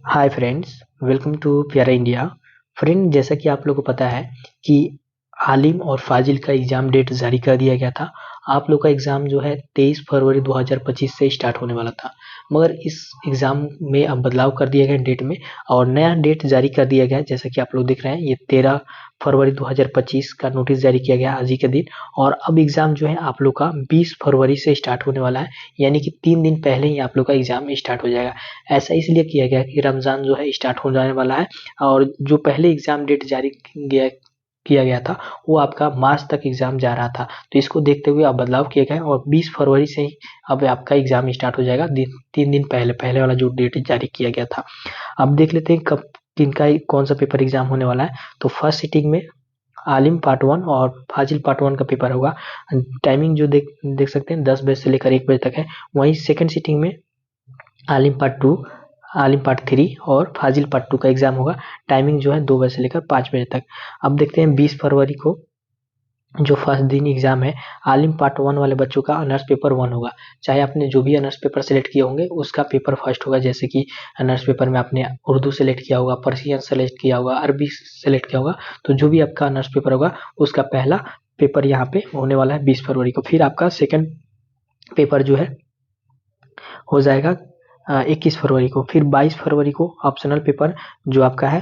Hi friends, welcome to प्यारा India. Friend, जैसा कि आप लोगों को पता है कि आलिम और फाजिल का एग्ज़ाम डेट जारी कर दिया गया था। आप लोग का एग्ज़ाम जो है 23 फरवरी 2025 से स्टार्ट होने वाला था, मगर इस एग्ज़ाम में अब बदलाव कर दिया गया डेट में और नया डेट जारी कर दिया गया है। जैसा कि आप लोग देख रहे हैं, ये 13 फरवरी 2025 का नोटिस जारी किया गया आज ही के दिन। और अब एग्ज़ाम जो है आप लोग का 20 फरवरी से स्टार्ट होने वाला है, यानी कि 3 दिन पहले ही आप लोग का एग्ज़ाम स्टार्ट हो जाएगा। ऐसा इसलिए किया गया कि रमज़ान जो है स्टार्ट हो जाने वाला है और जो पहले एग्ज़ाम डेट जारी किया गया था वो आपका मार्च तक एग्ज़ाम जा रहा था। तो इसको देखते हुए अब बदलाव किया गया है और 20 फरवरी से ही अब आपका एग्ज़ाम स्टार्ट हो जाएगा। 3 दिन पहले पहले वाला जो डेट जारी किया गया था। अब देख लेते हैं कब किनका कौन सा पेपर एग्ज़ाम होने वाला है। तो फर्स्ट सिटिंग में आलिम पार्ट 1 और फाजिल पार्ट 1 का पेपर होगा। टाइमिंग जो देख देख सकते हैं 10 बजे से लेकर 1 बजे तक है। वहीं सेकंड सिटिंग में आलिम पार्ट 2, आलिम पार्ट 3 और फाजिल पार्ट 2 का एग्ज़ाम होगा। टाइमिंग जो है 2 बजे से लेकर 5 बजे तक। अब देखते हैं 20 फरवरी को जो फर्स्ट दिन एग्ज़ाम है, आलिम पार्ट 1 वाले बच्चों का ऑनर्स पेपर 1 होगा। चाहे आपने जो भी ऑनर्स पेपर सेलेक्ट किए होंगे उसका पेपर फर्स्ट होगा। जैसे कि ऑनर्स पेपर में आपने उर्दू सेलेक्ट किया होगा, पर्शियन सेलेक्ट किया होगा, अरबी सेलेक्ट किया होगा, तो जो भी आपका ऑनर्स पेपर होगा उसका पहला पेपर यहाँ पे होने वाला है 20 फरवरी को। फिर आपका सेकंड पेपर जो है हो जाएगा 21 फरवरी को। फिर 22 फरवरी को ऑप्शनल पेपर जो आपका है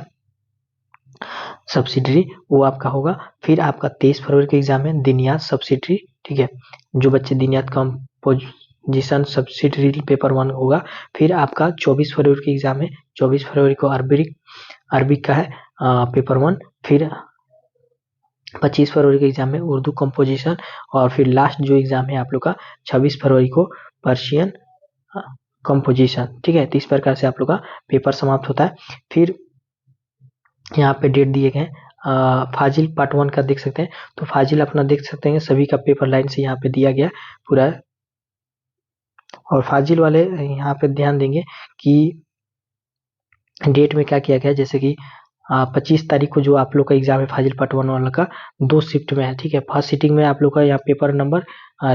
सब्सिडरी वो आपका होगा। फिर आपका 23 फरवरी का एग्जाम है दिनियात सब्सिडरी, ठीक है। जो बच्चे दिनियात कंपोजिशन सब्सिडरी पेपर 1 होगा। फिर आपका 24 फरवरी का एग्जाम है। 24 फरवरी को अरबिक का है पेपर 1। फिर 25 फरवरी का एग्जाम है उर्दू कंपोजिशन। और फिर लास्ट जो एग्जाम है आप लोग का 26 फरवरी को पर्शियन कंपोजिशन, ठीक है। तो इस प्रकार से आप लोग का पेपर समाप्त होता है। फिर यहाँ पे डेट दिए गए फाजिल पार्ट 1 का देख सकते हैं। तो फाजिल अपना देख सकते हैं सभी का पेपर लाइन से यहाँ पे दिया गया पूरा। और फाजिल वाले यहाँ पे ध्यान देंगे कि डेट में क्या किया गया है। जैसे कि 25 तारीख को जो आप लोग का एग्जाम है फाजिल पार्ट 1 वाला का 2 शिफ्ट में है, ठीक है। फर्स्ट सीटिंग में आप लोग का यहाँ पेपर नंबर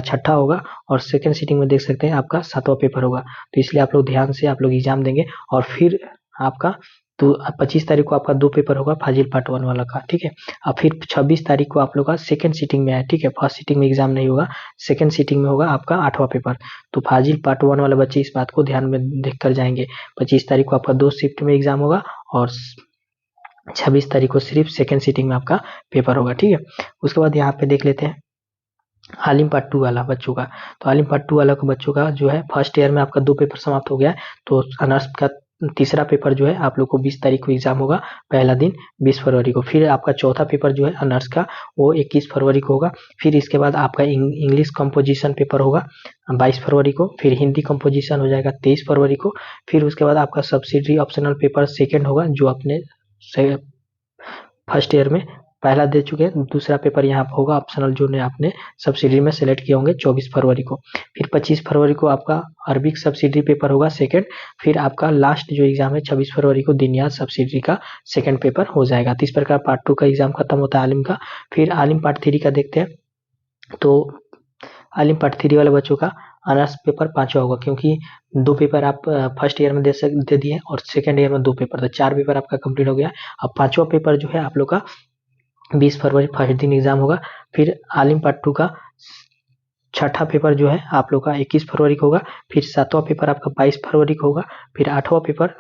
6ठा होगा और सेकंड सीटिंग में देख सकते हैं आपका 7वां पेपर होगा। तो इसलिए आप लोग ध्यान से आप लोग एग्जाम देंगे। और फिर आपका तो 25 तारीख को आपका 2 पेपर होगा फाजिल पार्ट 1 वाला का, ठीक है। और फिर 26 तारीख को आप लोग का सेकंड सीटिंग में है, ठीक है। फर्स्ट सीटिंग में एग्जाम नहीं होगा, सेकंड सीटिंग में होगा आपका 8वां पेपर। तो फाजिल पार्ट 1 वाले बच्चे इस बात को ध्यान में देख कर जाएंगे। 25 तारीख को आपका 2 शिफ्ट में एग्जाम होगा और 26 तारीख को सिर्फ सेकंड सीटिंग में आपका पेपर होगा, ठीक है। उसके बाद यहाँ पे देख लेते हैं आलिम पार्ट 2 वाला बच्चों का। तो आलिम पार्ट 2 वाला का बच्चों का जो है फर्स्ट ईयर में आपका 2 पेपर समाप्त हो गया है। तो ऑनर्स का तीसरा पेपर जो है आप लोग को 20 तारीख को एग्जाम होगा, पहला दिन 20 फरवरी को। फिर आपका चौथा पेपर जो है ऑनर्स का वो 21 फरवरी को होगा। फिर इसके बाद आपका इंग्लिश कंपोजिशन पेपर होगा 22 फरवरी को। फिर हिंदी कंपोजिशन हो जाएगा 23 फरवरी को। फिर उसके बाद आपका सब्सिडरी ऑप्शनल पेपर सेकेंड होगा, जो अपने फर्स्ट ईयर में पहला दे चुके हैं। दूसरा पेपर यहाँ पर होगा ऑप्शनल, जो ने आपने सब्सिडी में सेलेक्ट किए होंगे 24 फरवरी को। फिर 25 फरवरी को आपका अरबिक सब्सिडी पेपर होगा सेकंड। फिर आपका लास्ट जो एग्जाम है 26 फरवरी को दिनियात सब्सिडी का सेकंड पेपर हो जाएगा। तो इस प्रकार पार्ट 2 का एग्जाम खत्म होता है आलिम का। फिर आलिम पार्ट 3 का देखते हैं। तो आलिम पार्ट 3 वाले बच्चों का ऑनर्स पेपर 5वां होगा, क्योंकि 2 पेपर आप फर्स्ट ईयर में दे दिए और सेकंड ईयर में 2 पेपर, तो 4 पेपर आपका कंप्लीट हो गया। अब 5वां पेपर जो है आप लोग का 20 फरवरी फर्स्ट दिन एग्जाम होगा। फिर आलिम पार्ट 2 का छठा पेपर जो है आप लोग का 21 फरवरी को होगा। फिर 7वां पेपर आपका 22 फरवरी को होगा। फिर 8वां पेपर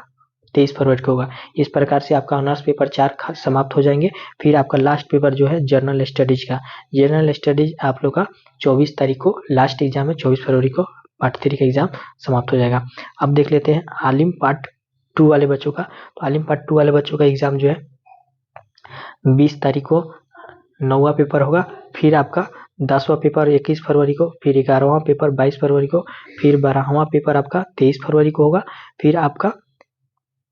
23 फरवरी को होगा। इस प्रकार से आपका ऑनर्स पेपर 4 समाप्त हो जाएंगे। फिर आपका लास्ट पेपर जो है जनरल स्टडीज का, जनरल स्टडीज आप लोग का 24 तारीख को लास्ट एग्जाम है। 24 फरवरी को पार्ट 3 का एग्जाम समाप्त हो जाएगा। अब देख लेते हैं आलिम पार्ट 2 वाले बच्चों का। तो आलिम पार्ट 2 वाले बच्चों का एग्जाम जो है 20 तारीख को 9वां पेपर होगा। फिर आपका 10वां पेपर 21 फरवरी को। फिर 11वां पेपर 22 फरवरी को। फिर 12वां पेपर आपका 23 फरवरी को होगा। फिर आपका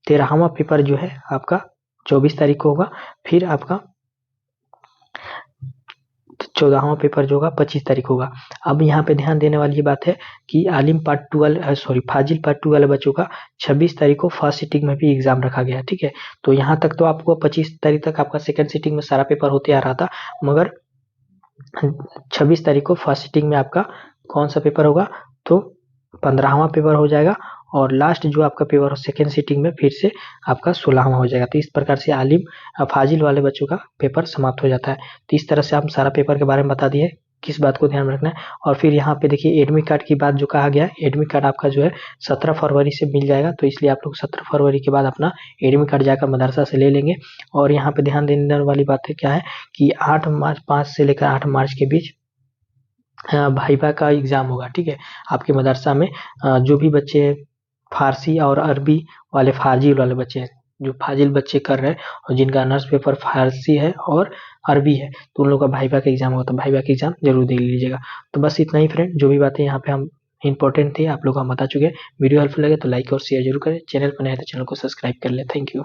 13वां पेपर जो है आपका 24 तारीख को होगा। फिर आपका 14वां पेपर जो होगा 25 तारीख होगा। अब यहाँ पे ध्यान देने वाली ये बात है कि आलिम पार्ट 2 वाले फाजिल पार्ट 2 वाले बच्चों का 26 तारीख को फर्स्ट सिटिंग में भी एग्जाम रखा गया है, ठीक है। तो यहाँ तक तो आपको 25 तारीख तक आपका सेकंड सिटिंग में सारा पेपर होते आ रहा था, मगर 26 तारीख को फर्स्ट सिटिंग में आपका कौन सा पेपर होगा, तो 15वां पेपर हो जाएगा। और लास्ट जो आपका पेपर हो सेकेंड सीटिंग में फिर से आपका 16वां हो जाएगा। तो इस प्रकार से आलिम फाजिल वाले बच्चों का पेपर समाप्त हो जाता है। तो इस तरह से हम सारा पेपर के बारे में बता दिए, किस बात को ध्यान में रखना है। और फिर यहाँ पे देखिए एडमिट कार्ड की बात जो कहा गया, एडमिट कार्ड आपका जो है 17 फरवरी से मिल जाएगा। तो इसलिए आप लोग 17 फरवरी के बाद अपना एडमिट कार्ड जाकर मदरसा से ले लेंगे। और यहाँ पे ध्यान देने वाली बात है क्या है कि 8 मार्च 5 से लेकर 8 मार्च के बीच भाइबा का एग्जाम होगा। ठीक है, आपके मदरसा में जो भी बच्चे फारसी और अरबी वाले फाजिल वाले बच्चे हैं, जो फाजिल बच्चे कर रहे हैं और जिनका ऑनर्स पेपर फारसी है और अरबी है, तो उन लोगों का भाइबा का एग्जाम होगा। तो भाइबा का एग्जाम जरूर दे लीजिएगा। तो बस इतना ही फ्रेंड, जो भी बातें यहाँ पे हम इंपॉर्टेंट थे आप लोग को हम बता चुके हैं। वीडियो हेल्पफुल लगे तो लाइक और शेयर जरूर करें। चैनल पर नए हैं तो चैनल को सब्सक्राइब कर ले। Thank you.